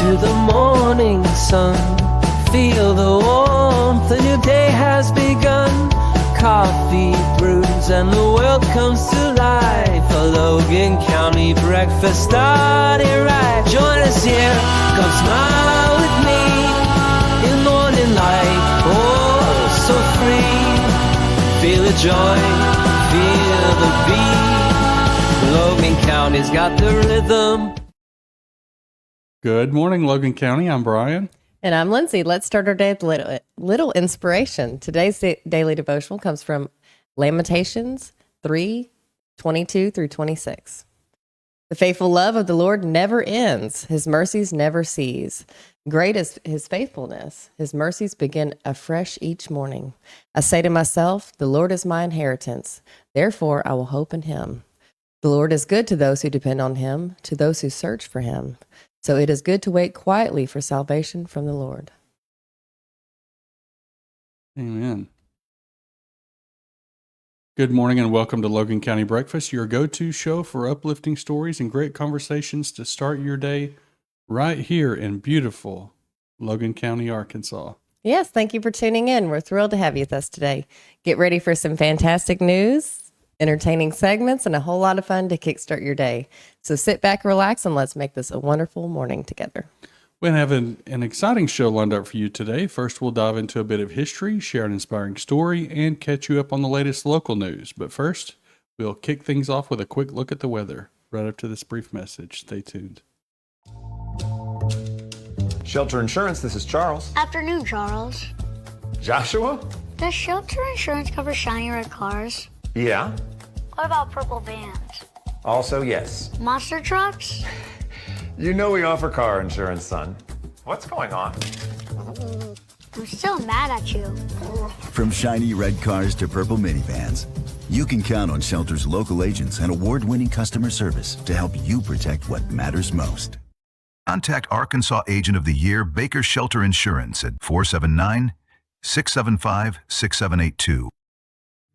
to the morning sun. Feel the warmth, a new day has begun. Coffee brews and the world comes to life. A Logan County breakfast started right. Join us here, come smile with me in morning light. Oh, so free. Feel the joy, feel the beat. Logan County's got the rhythm. Good morning, Logan County. I'm Brian. And I'm Lindsey. Let's start our day with a little inspiration. Today's daily devotional comes from Lamentations 3:22 through 26. The faithful love of the Lord never ends. His mercies never cease. Great is his faithfulness. His mercies begin afresh each morning. I say to myself, the Lord is my inheritance. Therefore, I will hope in him. The Lord is good to those who depend on him, to those who search for him. So it is good to wait quietly for salvation from the Lord. Amen. Good morning and welcome to Logan County Breakfast, your go-to show for uplifting stories and great conversations to start your day right here in beautiful Logan County, Arkansas. Yes, thank you for tuning in. We're thrilled to have you with us today. Get ready for some fantastic news, entertaining segments, and a whole lot of fun to kickstart your day. So sit back, relax, and let's make this a wonderful morning together. We have an exciting show lined up for you today. First, we'll dive into a bit of history, share an inspiring story, and catch you up on the latest local news. But first, we'll kick things off with a quick look at the weather right after this brief message. Stay tuned. Shelter Insurance, this is Charles. Afternoon, Charles. Joshua? Does Shelter Insurance cover shiny red cars? Yeah. What about purple vans? Also, yes. Monster trucks? You know we offer car insurance, son. What's going on? I'm still mad at you. From shiny red cars to purple minivans, you can count on Shelter's local agents and award-winning customer service to help you protect what matters most. Contact Arkansas Agent of the Year Baker Shelter Insurance at 479-675-6782.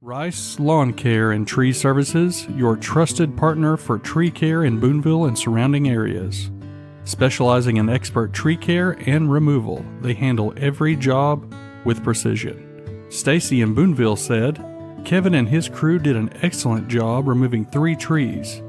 Rice Lawn Care and Tree Services, your trusted partner for tree care in Boonville and surrounding areas. Specializing in expert tree care and removal, they handle every job with precision. Stacy in Boonville said, Kevin and his crew did an excellent job removing 3 trees.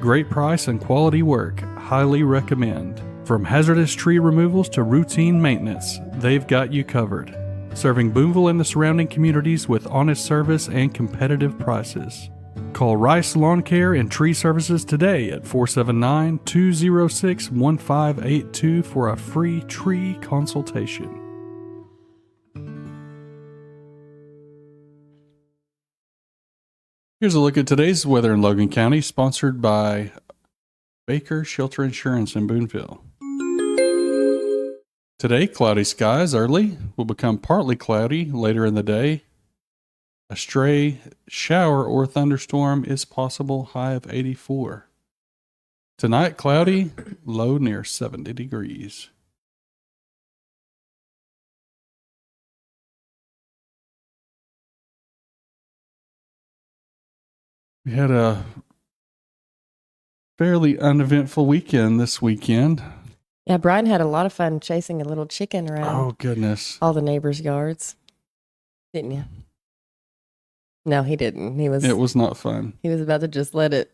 Great price and quality work, highly recommend. From hazardous tree removals to routine maintenance, they've got you covered. Serving Boonville and the surrounding communities with honest service and competitive prices. Call Rice Lawn Care and Tree Services today at 479-206-1582 for a free tree consultation. Here's a look at today's weather in Logan County, sponsored by Baker Shelter Insurance in Boonville. Today, cloudy skies early will become partly cloudy later in the day. A stray shower or thunderstorm is possible, high of 84. Tonight, cloudy, low near 70 degrees. We had a fairly uneventful weekend this weekend. Yeah, Brian had a lot of fun chasing a little chicken around Oh, goodness. all the neighbors' yards. Didn't you? No, he didn't. It was not fun. He was about to just let it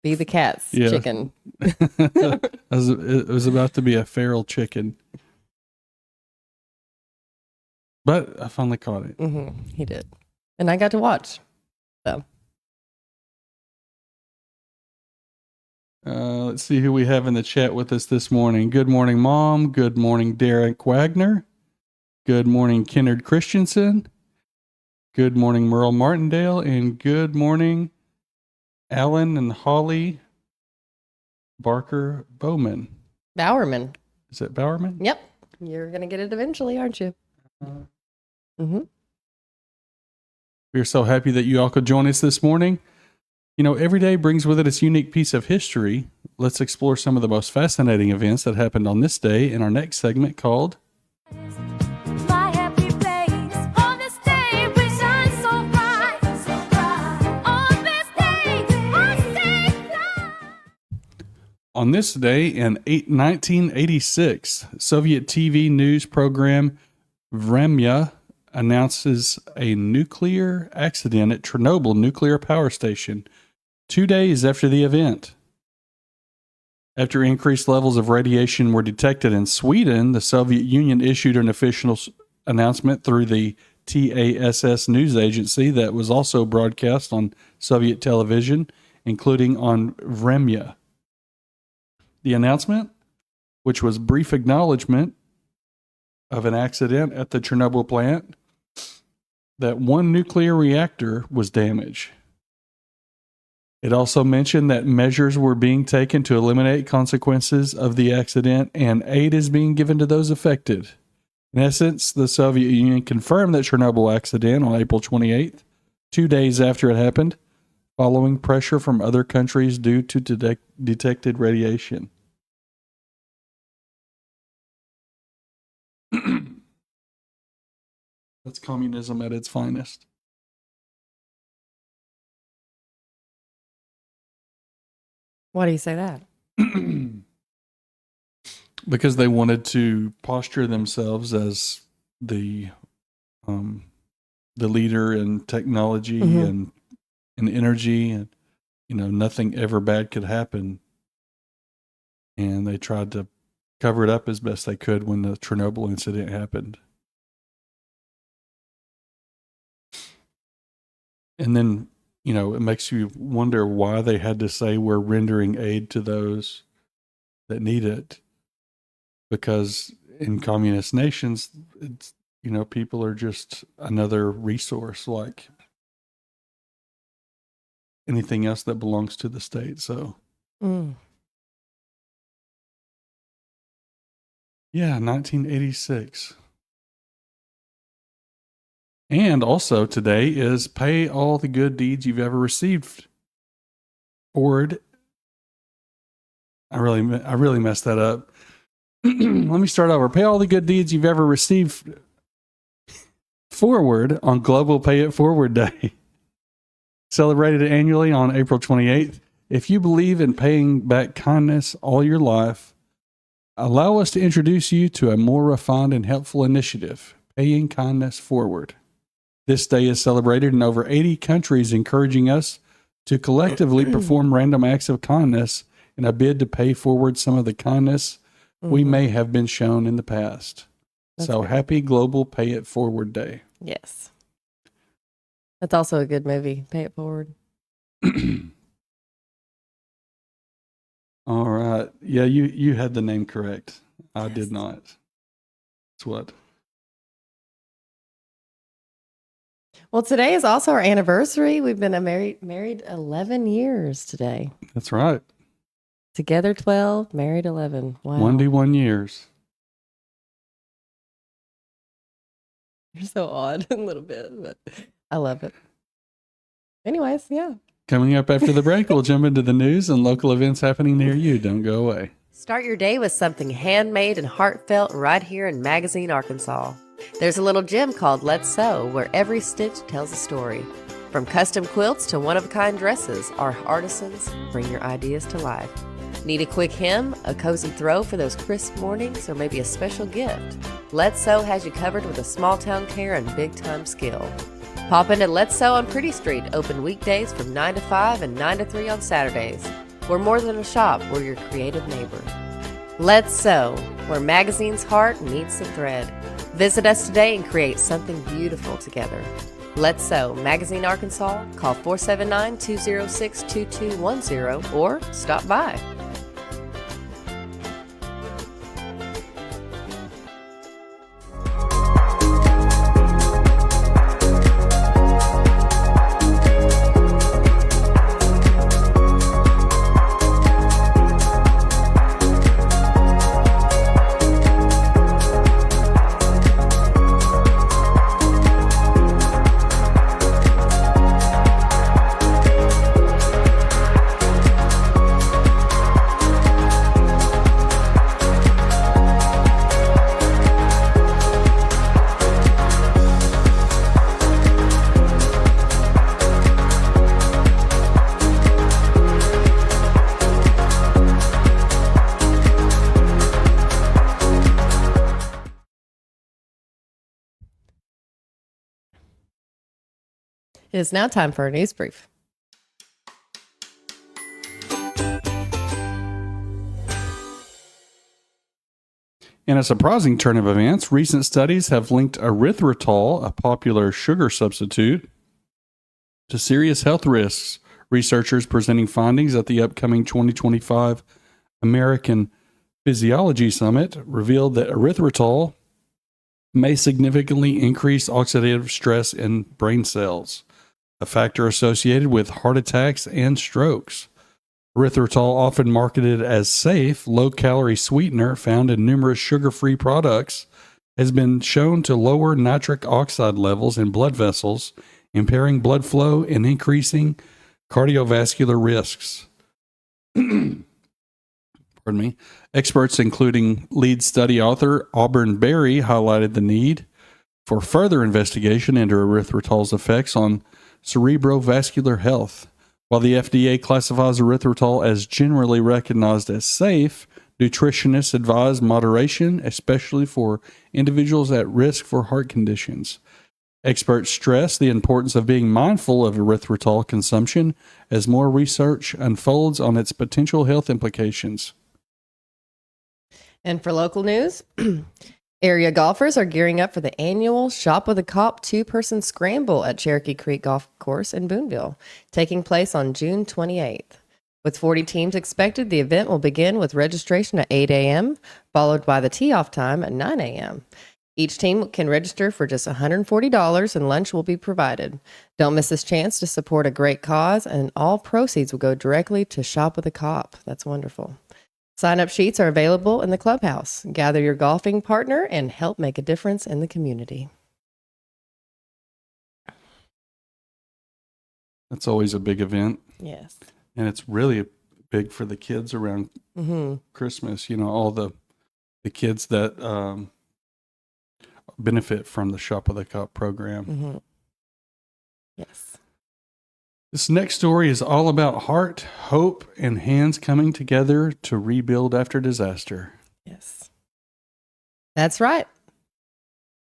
be the cat's chicken. It was about to be a feral chicken. But I finally caught it. Mm-hmm, he did. And I got to watch. So. Let's see who we have in the chat with us this morning. Good morning, Mom. Good morning, Derek Wagner. Good morning, Kennard Christensen. Good morning, Merle Martindale. And good morning, Alan and Holly Barker Bowman. Bowerman. Is it Bowerman? Yep. You're going to get it eventually, aren't you? Mm-hmm. We're so happy that you all could join us this morning. You know, every day brings with it its unique piece of history. Let's explore some of the most fascinating events that happened on this day in our next segment called On this day in 1986, Soviet TV news program Vremya announces a nuclear accident at Chernobyl nuclear power station 2 days after the event. After increased levels of radiation were detected in Sweden, the Soviet Union issued an official announcement through the TASS news agency that was also broadcast on Soviet television, including on Vremya. The announcement, which was brief acknowledgement of an accident at the Chernobyl plant, that one nuclear reactor was damaged. It also mentioned that measures were being taken to eliminate consequences of the accident and aid is being given to those affected. In essence, the Soviet Union confirmed that Chernobyl accident on April 28th, 2 days after it happened, following pressure from other countries due to detected radiation. That's communism at its finest. Why do you say that? Because they wanted to posture themselves as the leader in technology and energy, and nothing ever bad could happen. And they tried to cover it up as best they could when the Chernobyl incident happened. And then, it makes you wonder why they had to say we're rendering aid to those that need it. Because in communist nations, it's, people are just another resource like anything else that belongs to the state. So, yeah, 1986. And also today is Pay All the Good Deeds You've Ever Received Forward. I really messed that up. Let me start over. Pay all the good deeds you've ever received forward on Global Pay It Forward Day. Celebrated annually on April 28th. If you believe in paying back kindness all your life, allow us to introduce you to a more refined and helpful initiative, Paying Kindness Forward. This day is celebrated in over 80 countries, encouraging us to collectively perform random acts of kindness in a bid to pay forward some of the kindness we may have been shown in the past. So happy Global Pay It Forward Day. Yes. That's also a good movie, Pay It Forward. All right. Yeah, you had the name correct. I did not. That's what. Well, today is also our anniversary. We've been married 11 years today. That's right. Together 12, married 11. Wow. 1 years. You're so odd a little bit, but I love it. Anyways, yeah. Coming up after the break, we'll jump into the news and local events happening near you. Don't go away. Start your day with something handmade and heartfelt right here in Magazine, Arkansas. There's a little gym called Let's Sew, where every stitch tells a story. From custom quilts to one-of-a-kind dresses, our artisans bring your ideas to life. Need a quick hem, a cozy throw for those crisp mornings, or maybe a special gift? Let's Sew has you covered with a small-town care and big-time skill. Pop into Let's Sew on Pretty Street, open weekdays from 9 to 5 and 9 to 3 on Saturdays. We're more than a shop, we're your creative neighbor. Let's Sew, where magazine's heart meets the thread. Visit us today and create something beautiful together. Let's Sew, Magazine, Arkansas. Call 479-206-2210 or stop by. It is now time for a news brief. In a surprising turn of events, recent studies have linked erythritol, a popular sugar substitute, to serious health risks. Researchers presenting findings at the upcoming 2025 American Physiology Summit revealed that erythritol may significantly increase oxidative stress in brain cells, a factor associated with heart attacks and strokes. Erythritol, often marketed as safe, low-calorie sweetener found in numerous sugar-free products, has been shown to lower nitric oxide levels in blood vessels, impairing blood flow and increasing cardiovascular risks. Pardon me. Experts, including lead study author Auburn Berry, highlighted the need for further investigation into erythritol's effects on cerebrovascular health. While the FDA classifies erythritol as generally recognized as safe, nutritionists advise moderation, especially for individuals at risk for heart conditions. Experts stress the importance of being mindful of erythritol consumption as more research unfolds on its potential health implications. And for local news, area golfers are gearing up for the annual Shop with a Cop 2-person scramble at Cherokee Creek Golf Course in Boonville, taking place on June 28th. With 40 teams expected, the event will begin with registration at 8 a.m., followed by the tee-off time at 9 a.m. Each team can register for just $140 and lunch will be provided. Don't miss this chance to support a great cause, and all proceeds will go directly to Shop with a Cop. That's wonderful. Sign-up sheets are available in the clubhouse. Gather your golfing partner and help make a difference in the community. That's always a big event. Yes. And it's really big for the kids around Christmas. You know, all the kids that benefit from the Shop with a Cop program. Yes. This next story is all about heart, hope, and hands coming together to rebuild after disaster. Yes. That's right.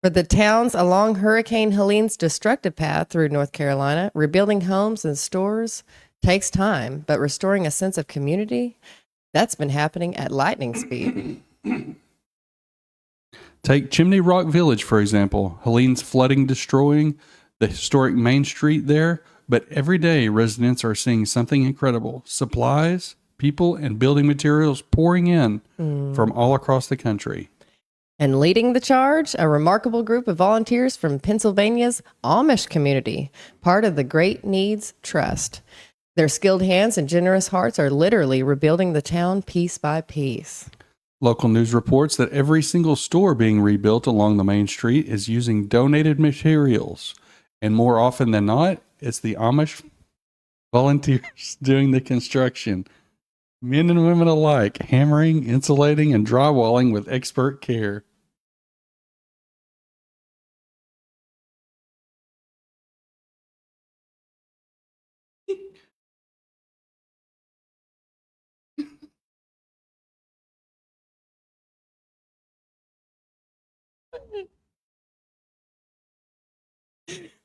For the towns along Hurricane Helene's destructive path through North Carolina, rebuilding homes and stores takes time, but restoring a sense of community, that's been happening at lightning speed. Take Chimney Rock Village, for example. Helene's flooding destroying the historic Main Street there, but every day residents are seeing something incredible. Supplies, people, and building materials pouring in from all across the country. And leading the charge, a remarkable group of volunteers from Pennsylvania's Amish community, part of the Great Needs Trust. Their skilled hands and generous hearts are literally rebuilding the town piece by piece. Local news reports that every single store being rebuilt along the main street is using donated materials. And more often than not, it's the Amish volunteers doing the construction. Men and women alike, hammering, insulating, and drywalling with expert care.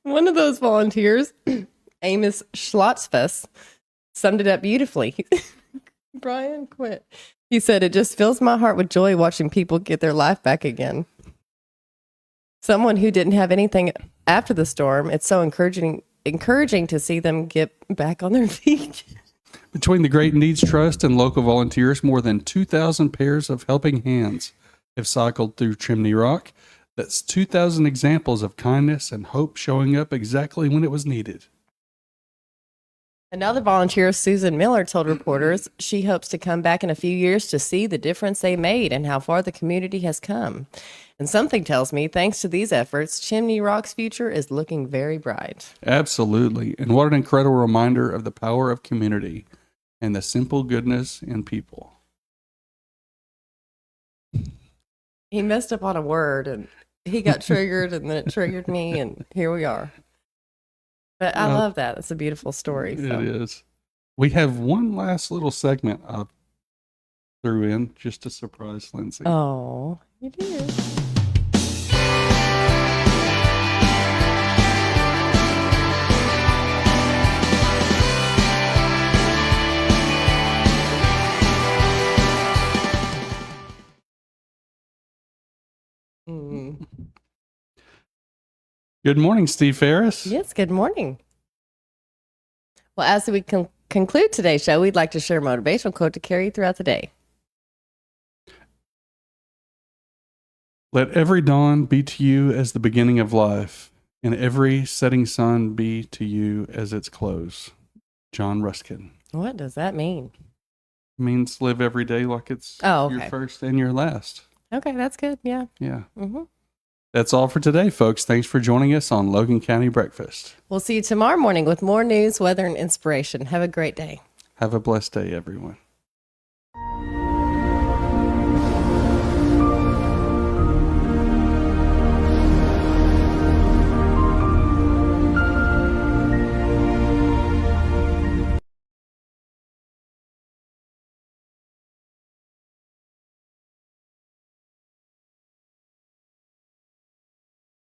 One of those volunteers, Amos Schlotzfuss, summed it up beautifully. Brian, quit. He said, "It just fills my heart with joy watching people get their life back again." Someone who didn't have anything after the storm, it's so encouraging to see them get back on their feet. Between the Great Needs Trust and local volunteers, more than 2,000 pairs of helping hands have cycled through Chimney Rock. That's 2,000 examples of kindness and hope showing up exactly when it was needed. Another volunteer, Susan Miller, told reporters she hopes to come back in a few years to see the difference they made and how far the community has come. And something tells me, thanks to these efforts, Chimney Rock's future is looking very bright. Absolutely. And what an incredible reminder of the power of community and the simple goodness in people. He messed up on a word and he got triggered and then it triggered me and here we are. But I love that. It's a beautiful story. So. It is. We have one last little segment I threw in just to surprise Lindsey. Oh, you did. Good morning, Steve Ferris. Yes, good morning. Well, as we conclude today's show, we'd like to share a motivational quote to carry you throughout the day. Let every dawn be to you as the beginning of life, and every setting sun be to you as its close. John Ruskin. What does that mean? Means live every day like it's Okay. your first and your last. Okay, that's good. Yeah. Yeah. Mm-hmm. That's all for today, folks. Thanks for joining us on Logan County Breakfast. We'll see you tomorrow morning with more news, weather, and inspiration. Have a great day. Have a blessed day, everyone.